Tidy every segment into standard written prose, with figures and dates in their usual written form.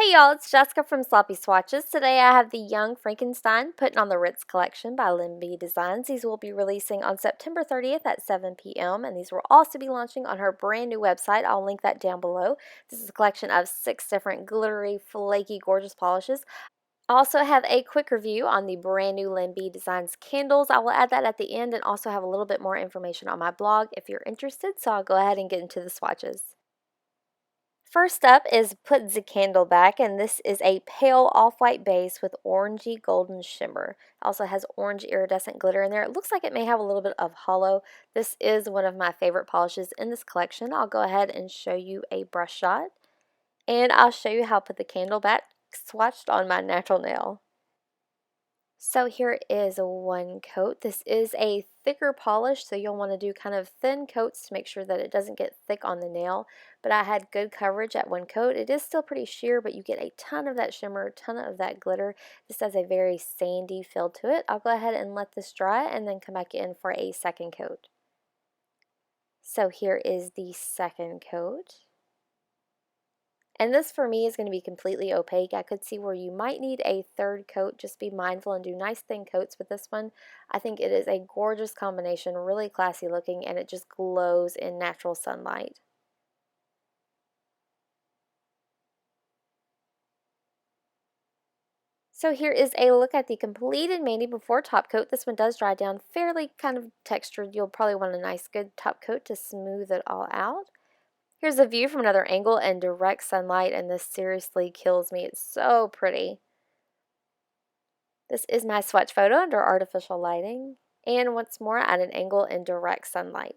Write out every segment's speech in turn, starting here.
Hey y'all, it's Jessica from Sloppy Swatches. Today I have the Young Frankenstein Puttin on the Ritz collection by LynB Designs. These will be releasing on September 30th at 7 p.m. and these will also be launching on her brand new website. I'll link that down below. This is a collection of 6 different glittery, flaky, gorgeous polishes. I also have a quick review on the brand new LynB Designs candles. I will add that at the end and also have a little bit more information on my blog if you're interested, so I'll go ahead and get into the swatches. First up is Put the Candle Back, and this is a pale off-white base with orangey golden shimmer. It also has orange iridescent glitter in there. It looks like it may have a little bit of hollow. This is one of my favorite polishes in this collection. I'll go ahead and show you a brush shot, and I'll show you how to put the candle back swatched on my natural nail. So here is one coat. This is a thicker polish, so you'll want to do kind of thin coats to make sure that it doesn't get thick on the nail. But I had good coverage at one coat. It is still pretty sheer, but you get a ton of that shimmer, a ton of that glitter. This has a very sandy feel to it. I'll go ahead and let this dry and then come back in for a second coat. So here is the second coat. And this for me is going to be completely opaque. I could see where you might need a third coat. Just be mindful and do nice thin coats with this one. I think it is a gorgeous combination, really classy looking, and it just glows in natural sunlight. So here is a look at the completed mani before top coat. This one does dry down fairly kind of textured. You'll probably want a nice good top coat to smooth it all out. Here's a view from another angle and direct sunlight, and this seriously kills me. It's so pretty. This is my swatch photo under artificial lighting, and once more at an angle in direct sunlight.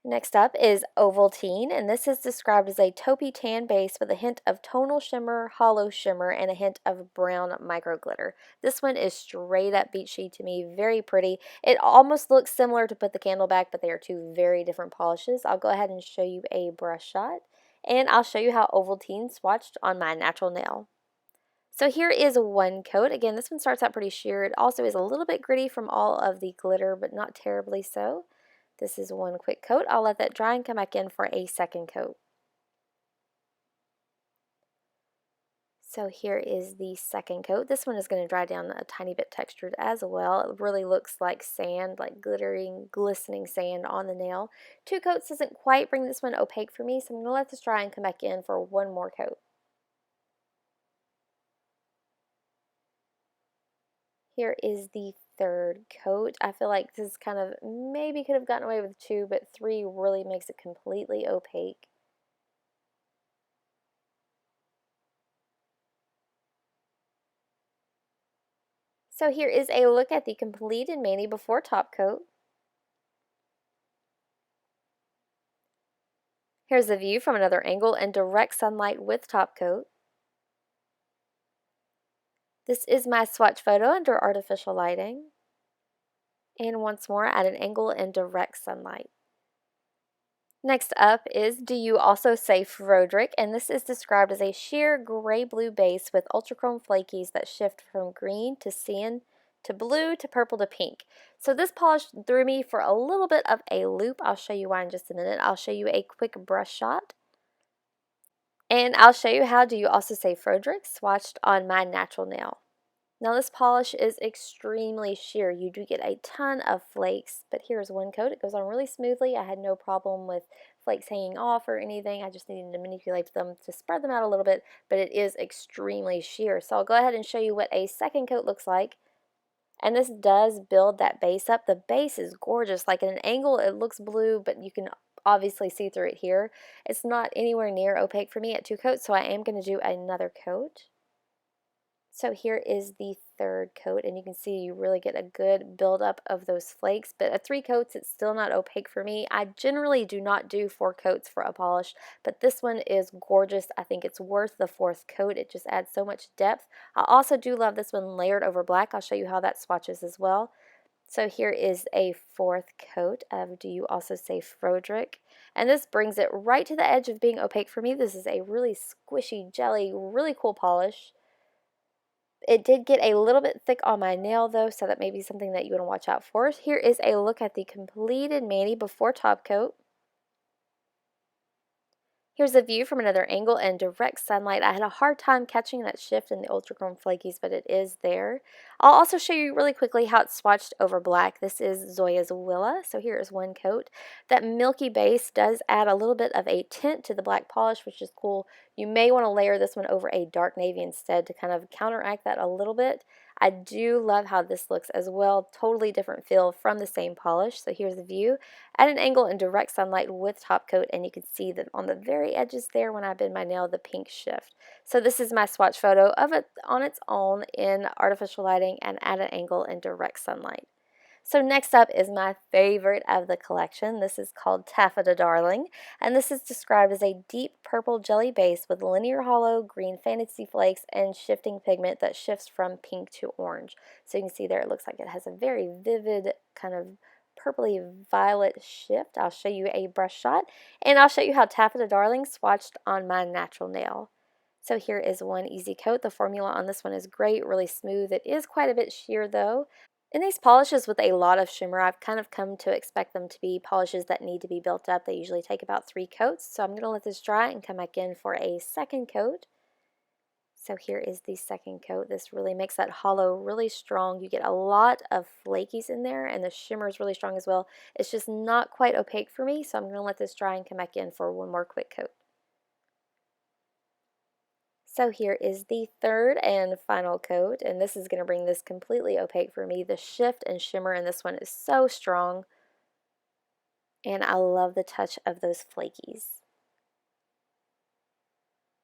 Next up is Ovaltine, and this is described as a taupey tan base with a hint of tonal shimmer, hollow shimmer, and a hint of brown micro glitter. This one is straight up beachy to me, very pretty. It almost looks similar to Put the Candle Back, but they are two very different polishes. I'll go ahead and show you a brush shot, and I'll show you how Ovaltine swatched on my natural nail. So here is one coat. Again, this one starts out pretty sheer. It also is a little bit gritty from all of the glitter, but not terribly so. This is one quick coat. I'll let that dry and come back in for a second coat. So here is the second coat. This one is going to dry down a tiny bit textured as well. It really looks like sand, like glittering, glistening sand on the nail. Two coats doesn't quite bring this one opaque for me, so I'm going to let this dry and come back in for one more coat. Here is the third coat. I feel like this kind of maybe could have gotten away with 2, but 3 really makes it completely opaque. So here is a look at the completed mani before top coat. Here's a view from another angle and direct sunlight with top coat. This is my swatch photo under artificial lighting. And once more at an angle in direct sunlight. Next up is Do You Also Say Froderick, and this is described as a sheer gray-blue base with ultrachrome flakies that shift from green to cyan to blue to purple to pink. So this polish threw me for a little bit of a loop. I'll show you why in just a minute. I'll show you a quick brush shot. And I'll show you how Do You Also Say Froderick swatched on my natural nail. Now this polish is extremely sheer. You do get a ton of flakes, but here's one coat. It goes on really smoothly. I had no problem with flakes hanging off or anything. I just needed to manipulate them to spread them out a little bit, but it is extremely sheer. So I'll go ahead and show you what a second coat looks like. And this does build that base up. The base is gorgeous. Like at an angle, it looks blue, but you can obviously see through it here. It's not anywhere near opaque for me at 2 coats, so I am going to do another coat. So here is the third coat, and you can see you really get a good buildup of those flakes, but at 3 coats it's still not opaque for me. I generally do not do 4 coats for a polish, but this one is gorgeous. I think it's worth the 4th coat. It just adds so much depth. I also do love this one layered over black. I'll show you how that swatches as well. So here is a 4th coat of Do You Also Say Froderick, and this brings it right to the edge of being opaque for me. This is a really squishy, jelly, really cool polish. It did get a little bit thick on my nail though, so that may be something that you want to watch out for. Here is a look at the completed mani before top coat. Here's a view from another angle and direct sunlight. I had a hard time catching that shift in the ultra chrome flakies, but it is there. I'll also show you really quickly how it's swatched over black. This is Zoya's Willa, so here is one coat. That milky base does add a little bit of a tint to the black polish, which is cool. You may want to layer this one over a dark navy instead to kind of counteract that a little bit. I do love how this looks as well. Totally different feel from the same polish. So here's the view at an angle in direct sunlight with top coat, and you can see that on the very edges there when I bend my nail, the pink shift. So this is my swatch photo of it on its own in artificial lighting and at an angle in direct sunlight. So next up is my favorite of the collection. This is called Taffeta Darling, and this is described as a deep purple jelly base with linear hollow green fantasy flakes and shifting pigment that shifts from pink to orange. So you can see there it looks like it has a very vivid kind of purpley violet shift. I'll show you a brush shot, and I'll show you how Taffeta Darling swatched on my natural nail. So here is one easy coat. The formula on this one is great, really smooth. It is quite a bit sheer though. In these polishes with a lot of shimmer, I've kind of come to expect them to be polishes that need to be built up. They usually take about 3 coats, so I'm going to let this dry and come back in for a second coat. So here is the second coat. This really makes that hollow really strong. You get a lot of flakies in there, and the shimmer is really strong as well. It's just not quite opaque for me, so I'm going to let this dry and come back in for one more quick coat. So here is the third and final coat, and this is going to bring this completely opaque for me. The shift and shimmer in this one is so strong, and I love the touch of those flakies.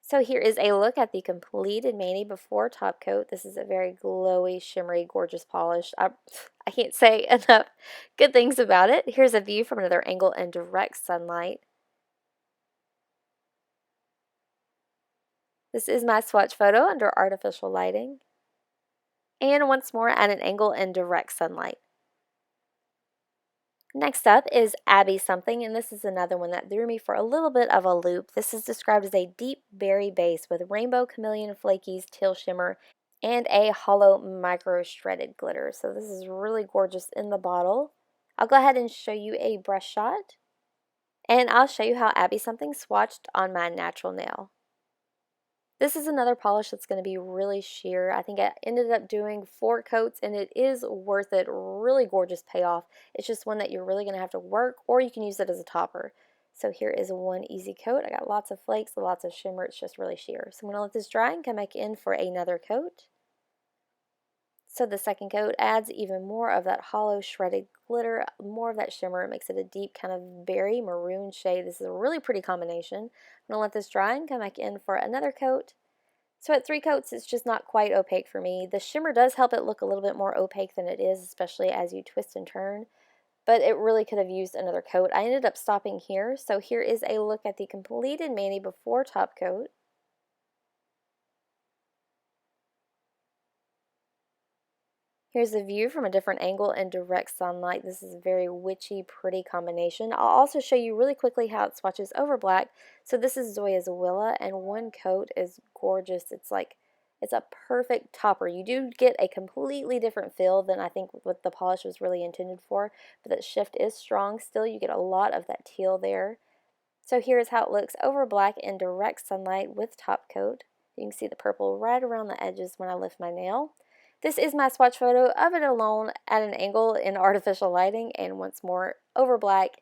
So here is a look at the completed mani before top coat. This is a very glowy, shimmery, gorgeous polish. I can't say enough good things about it. Here's a view from another angle in direct sunlight. This is my swatch photo under artificial lighting. And once more at an angle in direct sunlight. Next up is Abby Something, and this is another one that threw me for a little bit of a loop. This is described as a deep berry base with rainbow chameleon flakies, teal shimmer, and a hollow micro shredded glitter. So this is really gorgeous in the bottle. I'll go ahead and show you a brush shot, and I'll show you how Abby Something swatched on my natural nail. This is another polish that's going to be really sheer. I think I ended up doing 4 coats, and it is worth it. Really gorgeous payoff. It's just one that you're really going to have to work, or you can use it as a topper. So here is one easy coat. I got lots of flakes, lots of shimmer. It's just really sheer. So I'm going to let this dry and come back in for another coat. So the second coat adds even more of that hollow shredded glitter, more of that shimmer. It makes it a deep kind of berry maroon shade. This is a really pretty combination. I'm going to let this dry and come back in for another coat. So at 3 coats, it's just not quite opaque for me. The shimmer does help it look a little bit more opaque than it is, especially as you twist and turn, but it really could have used another coat. I ended up stopping here, so here is a look at the completed mani before top coat. Here's a view from a different angle in direct sunlight. This is a very witchy, pretty combination. I'll also show you really quickly how it swatches over black. So this is Zoya's Willa, and one coat is gorgeous. It's a perfect topper. You do get a completely different feel than I think what the polish was really intended for, but that shift is strong still. You get a lot of that teal there. So here's how it looks over black in direct sunlight with top coat. You can see the purple right around the edges when I lift my nail. This is my swatch photo of it alone at an angle in artificial lighting, and once more over black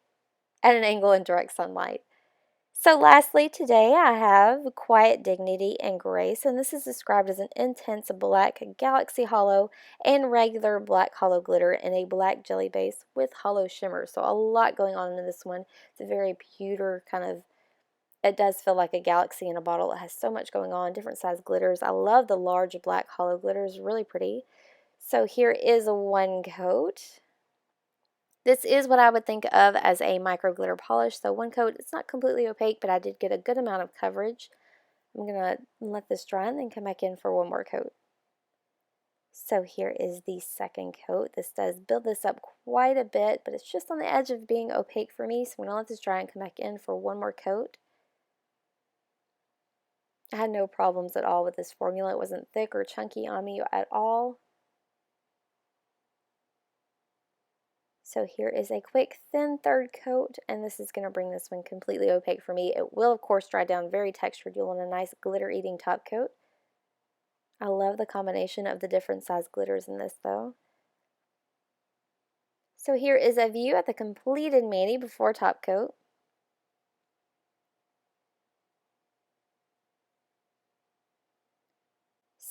at an angle in direct sunlight. So lastly, today I have Quiet Dignity and Grace, and this is described as an intense black galaxy hollow and regular black hollow glitter in a black jelly base with hollow shimmer. So a lot going on in this one. It's a very pewter kind of, it does feel like a galaxy in a bottle. It has so much going on, different size glitters. I love the large black hollow glitters, really pretty. So here is one coat. This is what I would think of as a micro glitter polish. So one coat, it's not completely opaque, but I did get a good amount of coverage. I'm going to let this dry and then come back in for one more coat. So here is the second coat. This does build this up quite a bit, but it's just on the edge of being opaque for me. So I'm going to let this dry and come back in for one more coat. I had no problems at all with this formula. It wasn't thick or chunky on me at all. So here is a quick thin third coat, and this is going to bring this one completely opaque for me. It will, of course, dry down very textured. You'll want a nice glitter-eating top coat. I love the combination of the different size glitters in this, though. So here is a view at the completed mani before top coat.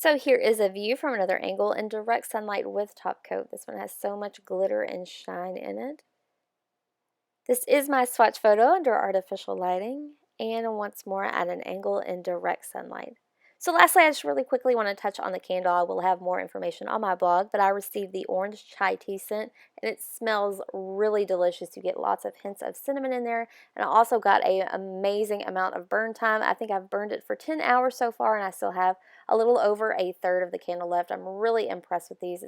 So here is a view from another angle in direct sunlight with top coat. This one has so much glitter and shine in it. This is my swatch photo under artificial lighting, and once more at an angle in direct sunlight. So lastly, I just really quickly want to touch on the candle. I will have more information on my blog, but I received the orange chai tea scent, and it smells really delicious. You get lots of hints of cinnamon in there, and I also got an amazing amount of burn time. I think I've burned it for 10 hours so far, and I still have a little over a third of the candle left. I'm really impressed with these.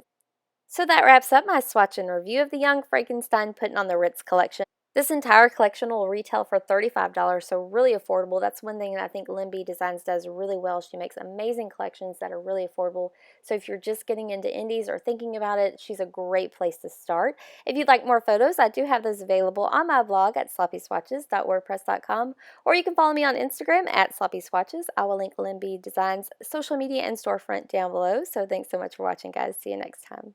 So that wraps up my swatch and review of the Young Frankenstein Puttin on the Ritz collection. This entire collection will retail for $35, so really affordable. That's one thing that I think LynB Designs does really well. She makes amazing collections that are really affordable. So if you're just getting into indies or thinking about it, she's a great place to start. If you'd like more photos, I do have those available on my blog at sloppyswatches.wordpress.com, or you can follow me on Instagram at sloppyswatches. I will link LynB Designs' social media and storefront down below. So thanks so much for watching, guys. See you next time.